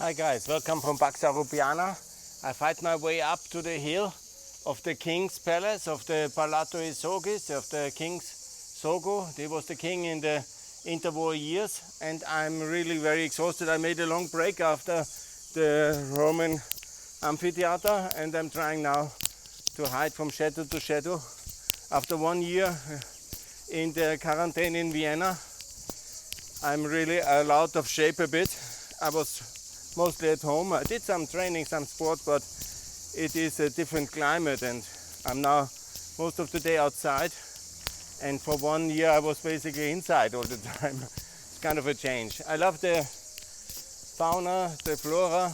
Hi guys, welcome from Paxa Rupiana. I fight my way up to the hill of the King's Palace, of the Palato Isogis, of the King's Zogu. He was the king in the interwar years, and I'm really very exhausted. I made a long break after the Roman amphitheater, and I'm trying now to hide from shadow to shadow. After 1 year in the quarantine in Vienna, I'm really out of shape a bit. I was mostly at home. I did some training, some sport, but it is a different climate, and I'm now most of the day outside. And for 1 year I was basically inside all the time. It's kind of a change. I love the fauna, the flora,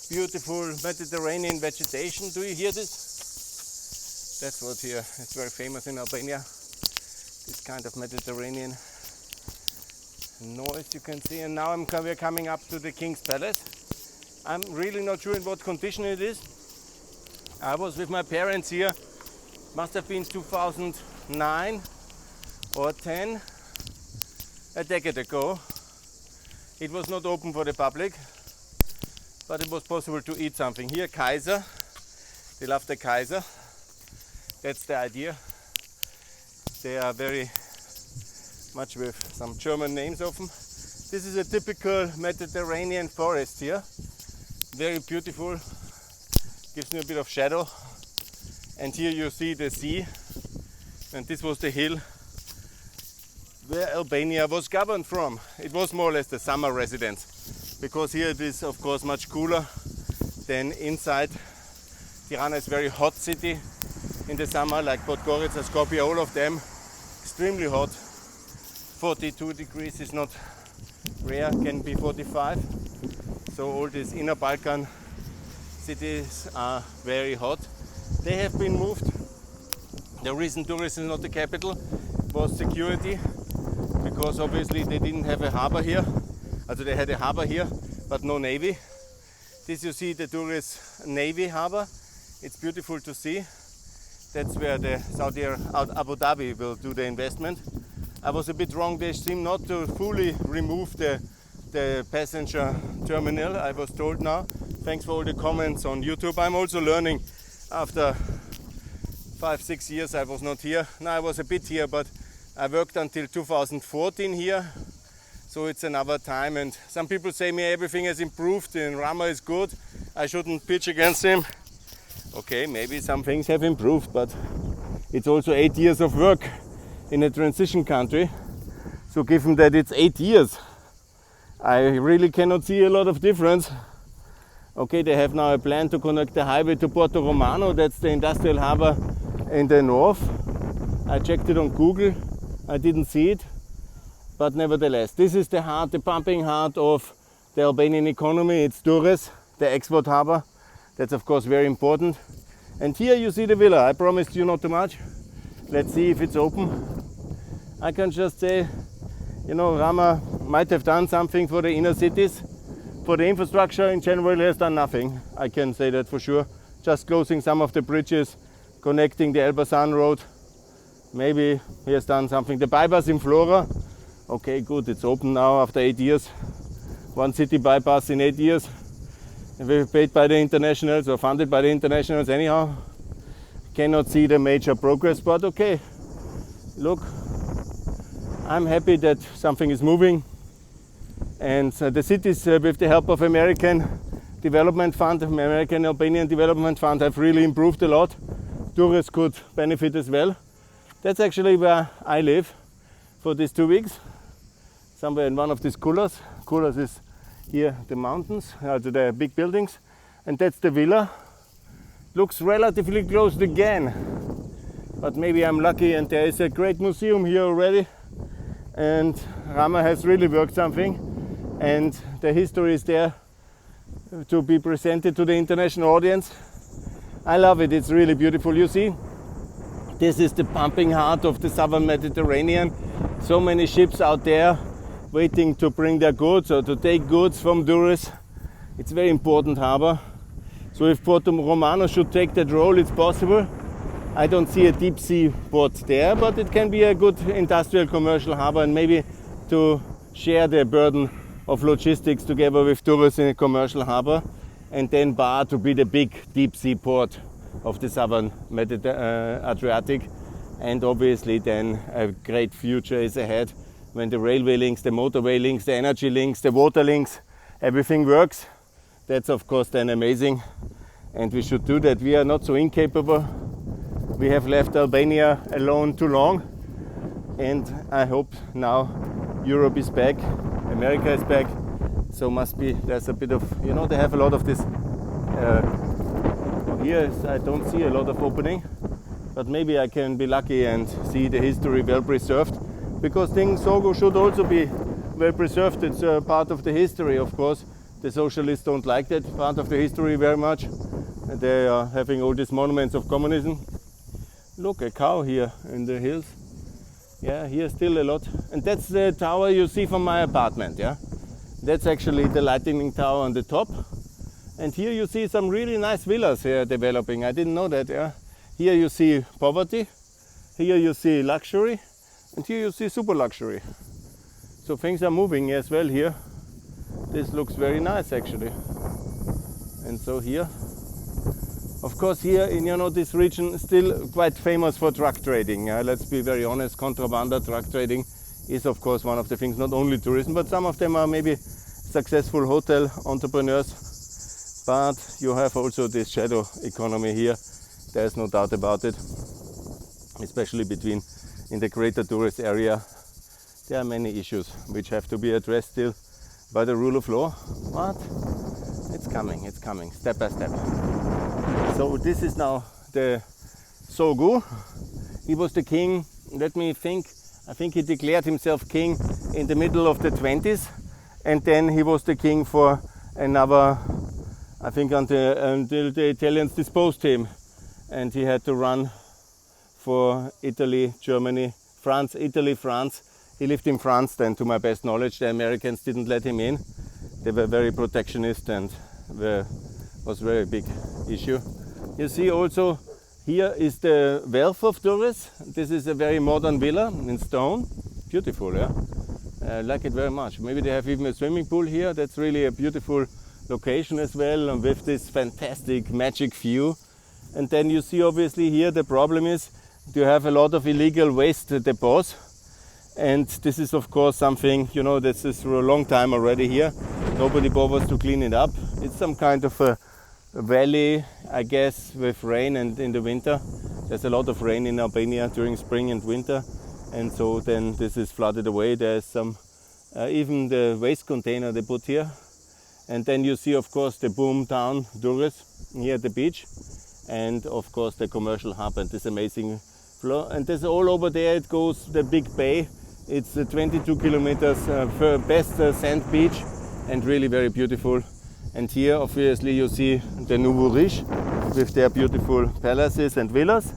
beautiful Mediterranean vegetation. Do you hear this? That's what here. It's very famous in Albania. This kind of Mediterranean noise you can see. And now we're coming up to the King's Palace. I'm really not sure in what condition it is. I was with my parents here, must have been 2009 or 10, a decade ago. It was not open for the public, but it was possible to eat something. Here, Kaiser, they love the Kaiser. That's the idea. They are very much with some German names of them. This is a typical Mediterranean forest here. Very beautiful, gives me a bit of shadow. And here you see the sea. And this was the hill where Albania was governed from. It was more or less the summer residence, because here it is of course much cooler than inside. Tirana is a very hot city in the summer, like Podgorica, Skopje, all of them extremely hot. 42 degrees is not rare, can be 45. So all these inner Balkan cities are very hot. They have been moved. The reason Durres is not the capital was security, because obviously they didn't have a harbor here. Also they had a harbor here, but no navy. This you see the Durres Navy harbor. It's beautiful to see. That's where the Abu Dhabi will do the investment. I was a bit wrong. They seem not to fully remove the passenger terminal, I was told now. Thanks for all the comments on YouTube. I'm also learning. After 5-6 years I was not here. Now I was a bit here, but I worked until 2014 here. So it's another time, and some people say me everything has improved and Rama is good. I shouldn't pitch against him. Okay, maybe some things have improved, but it's also 8 years of work in a transition country. So given that it's 8 years, I really cannot see a lot of difference. Okay, they have now a plan to connect the highway to Porto Romano. That's the industrial harbor in the north. I checked it on Google. I didn't see it. But nevertheless, this is the heart, the pumping heart of the Albanian economy. It's Durres, the export harbor. That's of course very important. And here you see the villa. I promised you not too much. Let's see if it's open. I can just say, you know, Rama might have done something for the inner cities. For the infrastructure in general, he has done nothing. I can say that for sure. Just closing some of the bridges, connecting the Elbasan road. Maybe he has done something. The bypass in Flora. Okay, good, it's open now after 8 years. One city bypass in 8 years. We're paid by the internationals or funded by the internationals anyhow. Cannot see the major progress, but okay. Look, I'm happy that something is moving. And the cities, with the help of American Development Fund, American Albanian Development Fund, have really improved a lot. Tourists could benefit as well. That's actually where I live for these 2 weeks. Somewhere in one of these kulas. Kulas is here, the mountains, the big buildings. And that's the villa. Looks relatively closed again. But maybe I'm lucky, and there is a great museum here already. And Rama has really worked something. And the history is there to be presented to the international audience. I love it, it's really beautiful. You see, this is the pumping heart of the southern Mediterranean. So many ships out there waiting to bring their goods or to take goods from Durres. It's a very important harbor. So if Porto Romano should take that role, it's possible. I don't see a deep sea port there, but it can be a good industrial commercial harbor, and maybe to share the burden of logistics together with Durres in a commercial harbor, and then Bar to be the big deep sea port of the southern Adriatic. And obviously then a great future is ahead when the railway links, the motorway links, the energy links, the water links, everything works. That's of course then amazing, and we should do that. We are not so incapable. We have left Albania alone too long, and I hope now Europe is back, America is back, so must be, there's a bit of, you know, they have a lot of this, here I don't see a lot of opening, but maybe I can be lucky and see the history well preserved, because King Zogu should also be well preserved. It's a part of the history, of course. The socialists don't like that part of the history very much. And they are having all these monuments of communism. Look, a cow here in the hills. Yeah, here still a lot. And that's the tower you see from my apartment, yeah? That's actually the lightning tower on the top. And here you see some really nice villas here developing. I didn't know that, yeah? Here you see poverty, here you see luxury, and here you see super luxury. So things are moving as well here. This looks very nice actually. And so here, of course, here in, you know, this region still quite famous for drug trading. Let's be very honest, contraband drug trading is of course one of the things, not only tourism, but some of them are maybe successful hotel entrepreneurs. But you have also this shadow economy here. There's no doubt about it, especially in the greater Durres area. There are many issues which have to be addressed still by the rule of law, but it's coming, step by step. So this is now the Zogu. He was the king, let me think, I think he declared himself king in the middle of the 20s, and then he was the king for another, I think until the Italians disposed him, and he had to run for Italy, Germany, France, Italy, France. He lived in France then, to my best knowledge. The Americans didn't let him in. They were very protectionist, and was a very big issue. You see also here is the wealth of Durres. This is a very modern villa in stone. Beautiful, yeah? I like it very much. Maybe they have even a swimming pool here. That's really a beautiful location as well, and with this fantastic magic view. And then you see obviously here the problem is you have a lot of illegal waste depots. And this is of course something, you know, this is for a long time already here. Nobody bothers to clean it up. It's some kind of a valley, I guess, with rain, and in the winter there's a lot of rain in Albania during spring and winter, and so then this is flooded away. There's some even the waste container they put here. And then you see of course the boom town Durres here at the beach, and of course the commercial hub and this amazing floor. And this all over there, it goes the big bay. It's 22 kilometers best sand beach, and really very beautiful. And here obviously you see the Nouveau Riche with their beautiful palaces and villas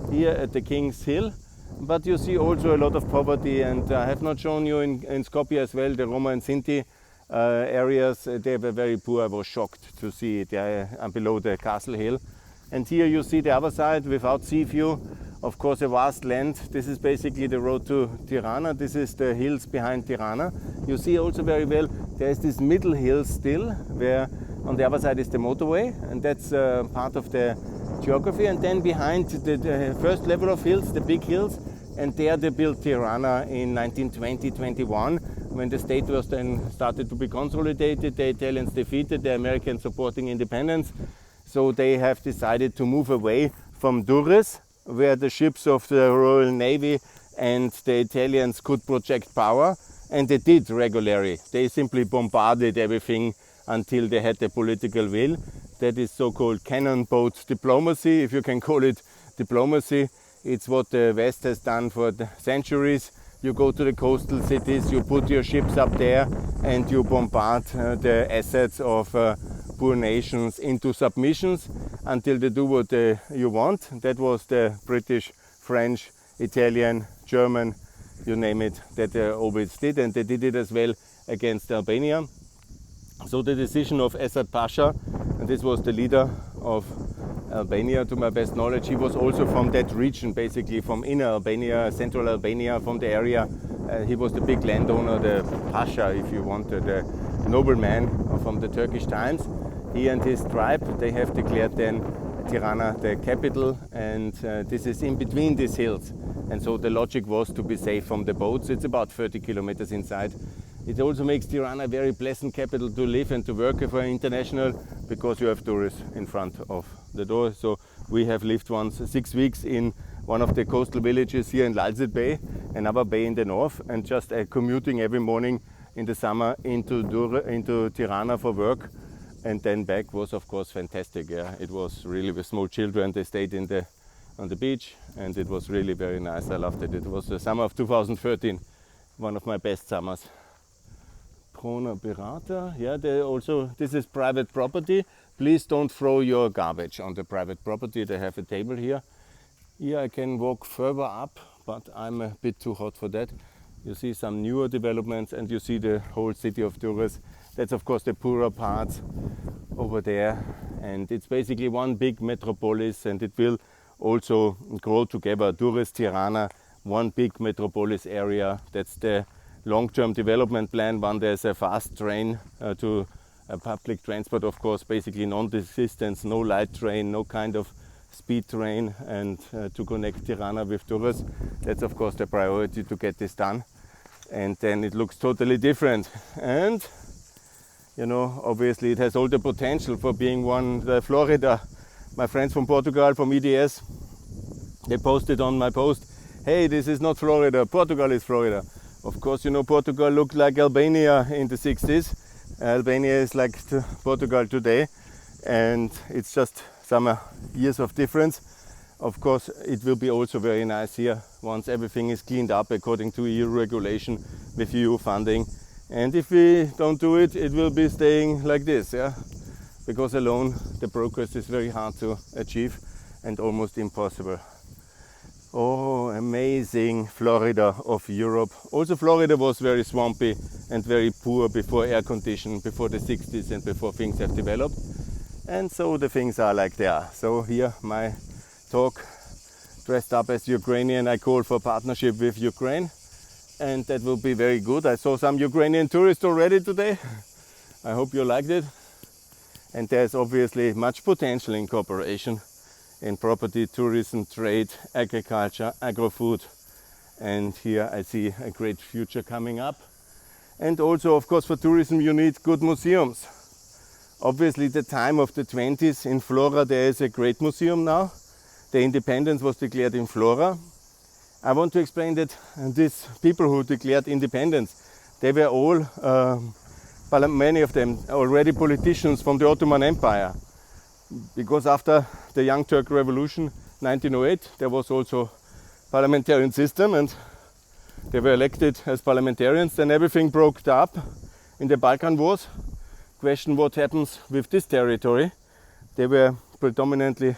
here at the King's Hill. But you see also a lot of poverty, and I have not shown you in Skopje as well, the Roma and Sinti areas. They were very poor. I was shocked to see it below the castle hill. And here you see the other side without sea view. Of course, a vast land. This is basically the road to Tirana. This is the hills behind Tirana. You see also very well there is this middle hill still, where on the other side is the motorway, and that's part of the geography. And then behind the first level of hills, the big hills, and there they built Tirana in 1920-21, when the state was then started to be consolidated. The Italians defeated the Americans supporting independence, so they have decided to move away from Durres, where the ships of the Royal Navy and the Italians could project power, and they did regularly. They simply bombarded everything until they had the political will. That is so-called cannon boat diplomacy, if you can call it diplomacy. It's what the West has done for centuries. You go to the coastal cities, you put your ships up there, and you bombard the assets of poor nations into submissions until they do what you want. That was the British, French, Italian, German, you name it, that they always did, and they did it as well against Albania. So the decision of Esad Pasha, and this was the leader of Albania to my best knowledge, he was also from that region, basically from inner Albania, central Albania, from the area He was the big landowner, the Pasha, if you want, the nobleman from the Turkish times. He and his tribe, they have declared then Tirana the capital, and this is in between these hills. And so the logic was to be safe from the boats. It's about 30 kilometers inside. It also makes Tirana a very pleasant capital to live and to work for international, because you have Durres in front of the door. So we have lived once 6 weeks in one of the coastal villages here in Lalzit Bay, another bay in the north, and just commuting every morning in the summer into Tirana for work, and then back was of course fantastic. Yeah, it was really with small children. They stayed on the beach, and it was really very nice. I loved it. It was the summer of 2013, one of my best summers. Krona Berata, yeah, this is private property. Please don't throw your garbage on the private property. They have a table here. Here I can walk further up, but I'm a bit too hot for that. You see some newer developments, and you see the whole city of Durres. That's of course the poorer parts over there, and it's basically one big metropolis, and it will also grow together. Durres, Tirana, one big metropolis area. That's the long-term development plan. One, there's a fast train to public transport, of course, basically non-distance, no light train, no kind of speed train, and to connect Tirana with Durres. That's of course the priority to get this done. And then it looks totally different. And you know, obviously it has all the potential for being Florida. My friends from Portugal, from EDS, they posted on my post, hey, this is not Florida, Portugal is Florida. Of course, you know, Portugal looked like Albania in the 60s. Albania is like Portugal today, and it's just some years of difference. Of course, it will be also very nice here once everything is cleaned up according to EU regulation with EU funding. And if we don't do it, it will be staying like this, yeah? Because alone the progress is very hard to achieve and almost impossible. Oh, amazing Florida of Europe. Also Florida was very swampy and very poor before air conditioning, before the 60s and before things have developed. And so the things are like they are. So here my talk, dressed up as Ukrainian, I call for partnership with Ukraine. And that will be very good. I saw some Ukrainian tourists already today. I hope you liked it. And there's obviously much potential in cooperation in property, tourism, trade, agriculture, agro-food. And here I see a great future coming up. And also, of course, for tourism you need good museums. Obviously the time of the 20s in Flora, there is a great museum now. The independence was declared in Flora. I want to explain that these people who declared independence, they were all, many of them already politicians from the Ottoman Empire. Because after the Young Turk Revolution 1908, there was also parliamentarian system, and they were elected as parliamentarians. Then everything broke up in the Balkan Wars. Question what happens with this territory. They were predominantly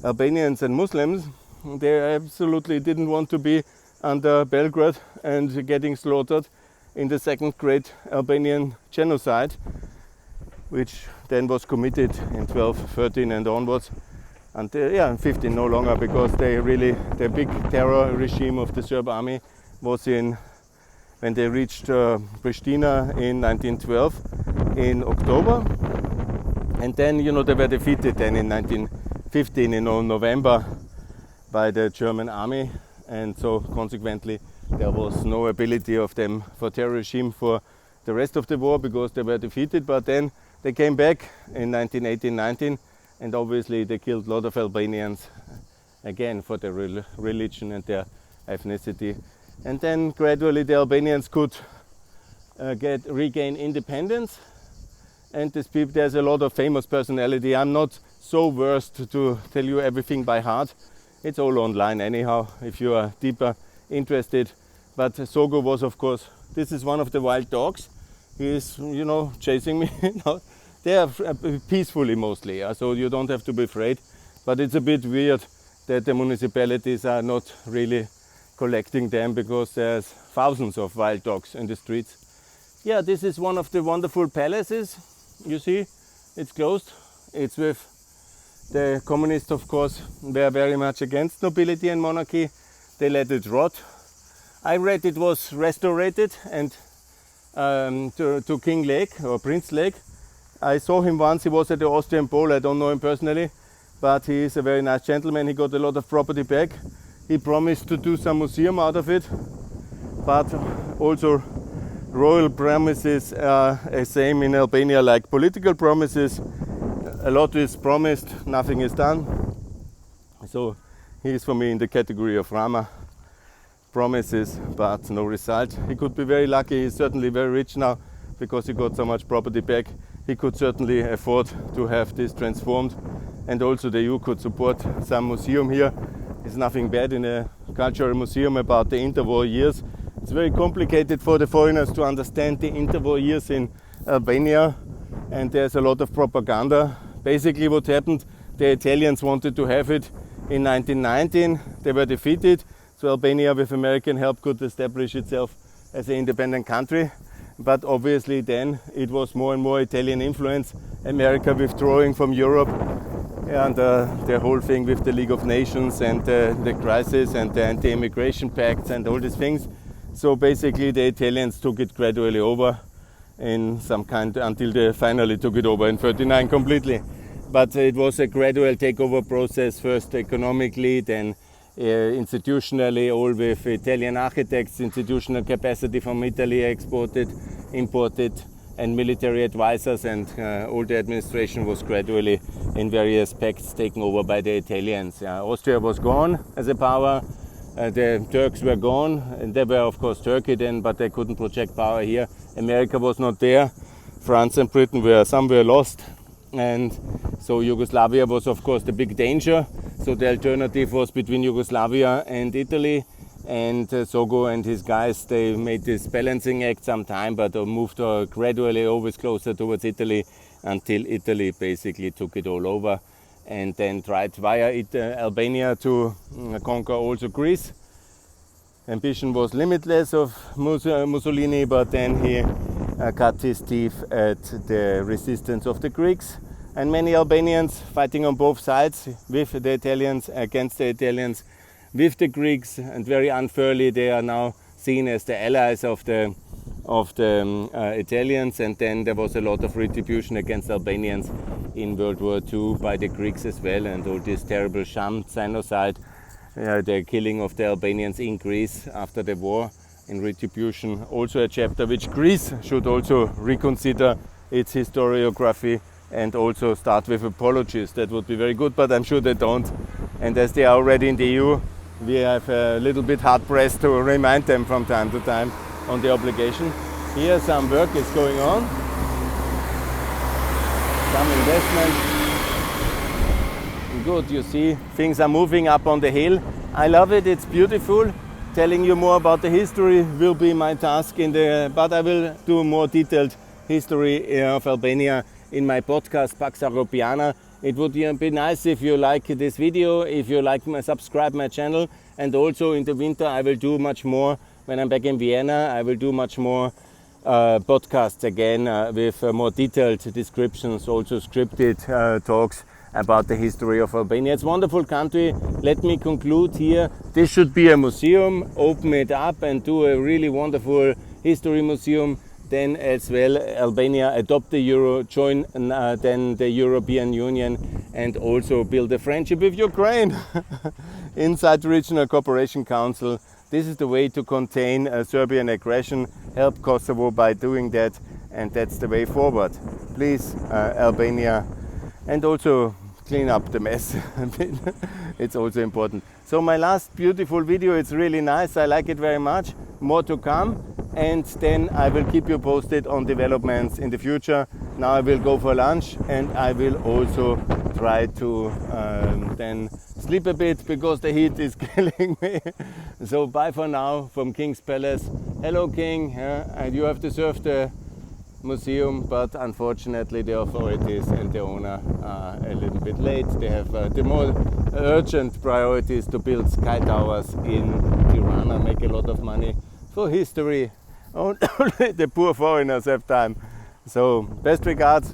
Albanians and Muslims. They absolutely didn't want to be under Belgrade and getting slaughtered in the second great Albanian genocide, which then was committed in 1213 and onwards, until in 15 no longer, because the big terror regime of the Serb army was when they reached Pristina in 1912 in October, and then they were defeated then in 1915 in November by the German army, and so consequently there was no ability of them for terror regime for the rest of the war, because they were defeated. But then they came back in 1918-19, and obviously they killed a lot of Albanians again for their religion and their ethnicity. And then gradually the Albanians could regain independence. And there's a lot of famous personality. I'm not so versed to tell you everything by heart. It's all online anyhow, if you are deeper interested. But Zogu was, of course, this is one of the wild dogs. He is, chasing me. They are peacefully mostly, so you don't have to be afraid. But it's a bit weird that the municipalities are not really collecting them, because there's thousands of wild dogs in the streets. Yeah, this is one of the wonderful palaces. You see, it's closed. It's with the communists, of course, were very much against nobility and monarchy. They let it rot. I read it was restored and to King Lake or Prince Lake. I saw him once, he was at the Austrian Pole. I don't know him personally, but he is a very nice gentleman. He got a lot of property back. He promised to do some museum out of it, but also royal promises are the same in Albania like political promises. A lot is promised, nothing is done. So he is for me in the category of Rama. Promises but no result. He could be very lucky. He's certainly very rich now because he got so much property back. He could certainly afford to have this transformed, and also the EU could support some museum here. There's nothing bad in a cultural museum about the interwar years. It's very complicated for the foreigners to understand the interwar years in Albania, and there's a lot of propaganda. Basically what happened, the Italians wanted to have it in 1919. They were defeated. So Albania, with American help, could establish itself as an independent country. But obviously then it was more and more Italian influence, America withdrawing from Europe, and the whole thing with the League of Nations and the crisis and the anti-immigration pacts and all these things. So basically the Italians took it gradually over in some kind until they finally took it over in 1939 completely. But it was a gradual takeover process, first economically, then institutionally, all with Italian architects, institutional capacity from Italy exported, imported, and military advisors, and all the administration was gradually in various pacts taken over by the Italians. Austria was gone as a power, the Turks were gone, and they were of course Turkey then, but they couldn't project power here. America was not there, France and Britain were somewhere lost, and so Yugoslavia was of course the big danger. So the alternative was between Yugoslavia and Italy, and Zogu and his guys, they made this balancing act some time, but moved gradually always closer towards Italy until Italy basically took it all over, and then tried via Albania to conquer also Greece. Ambition was limitless of Mussolini, but then he cut his teeth at the resistance of the Greeks. And many Albanians fighting on both sides, with the Italians, against the Italians, with the Greeks, and very unfairly they are now seen as the allies of the Italians. And then there was a lot of retribution against Albanians in World War II by the Greeks as well, and all this terrible sham genocide, the killing of the Albanians in Greece after the war in retribution. Also a chapter which Greece should also reconsider its historiography and also start with apologies. That would be very good, but I'm sure they don't. And as they are already in the EU, we have a little bit hard pressed to remind them from time to time on the obligation. Here some work is going on, some investment. Good, you see things are moving up on the hill. I love it, it's beautiful. Telling you more about the history will be my task but I will do more detailed history of Albania in my podcast Pax Europiana. It would be nice if you like this video, if you like subscribe my channel, and also in the winter I will do much more. When I'm back in Vienna, I will do much more podcasts again with more detailed descriptions, also scripted talks about the history of Albania. It's a wonderful country. Let me conclude here. This should be a museum. Open it up and do a really wonderful history museum. Then as well, Albania adopt the euro, join then the European Union, and also build a friendship with Ukraine inside the Regional Cooperation Council. This is the way to contain Serbian aggression, help Kosovo by doing that, and that's the way forward. Please, Albania, and also clean up the mess. It's also important. So my last beautiful video, it's really nice, I like it very much. More to come. And then I will keep you posted on developments in the future. Now I will go for lunch, and I will also try to then sleep a bit because the heat is killing me. So bye for now from King's Palace. Hello King, and you have to serve the museum, but unfortunately the authorities and the owner are a little bit late. They have the more urgent priorities to build sky towers in Tirana, make a lot of money for history. Only the poor foreigners have time. So best regards,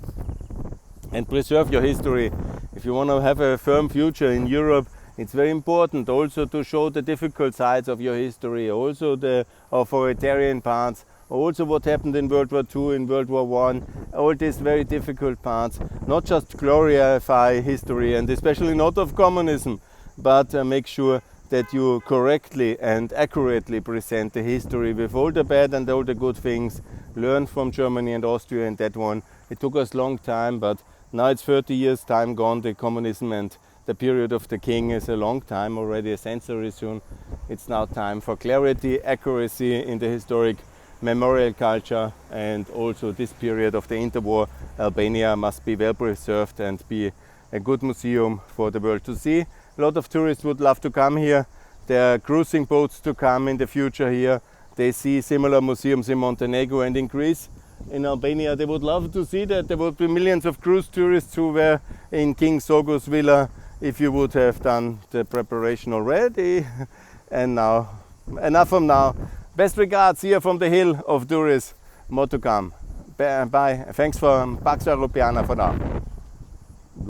and preserve your history. If you want to have a firm future in Europe, It's very important also to show the difficult sides of your history, also the authoritarian parts, also what happened in World War II, in World War I, all these very difficult parts, not just glorify history and especially not of communism, but make sure that you correctly and accurately present the history with all the bad and all the good things. Learn from Germany and Austria in that one. It took us a long time, but now it's 30 years time gone, the communism, and the period of the king is a long time, already a century soon. It's now time for clarity, accuracy in the historic memorial culture, and also this period of the interwar Albania must be well preserved and be a good museum for the world to see. A lot of tourists would love to come here. There are cruising boats to come in the future here. They see similar museums in Montenegro and in Greece. In Albania they would love to see that. There would be millions of cruise tourists who were in King Zogu's villa if you would have done the preparation already. And now, enough from now. Best regards here from the hill of Durres. More to come. Bye. Thanks for Pax Europiana for now.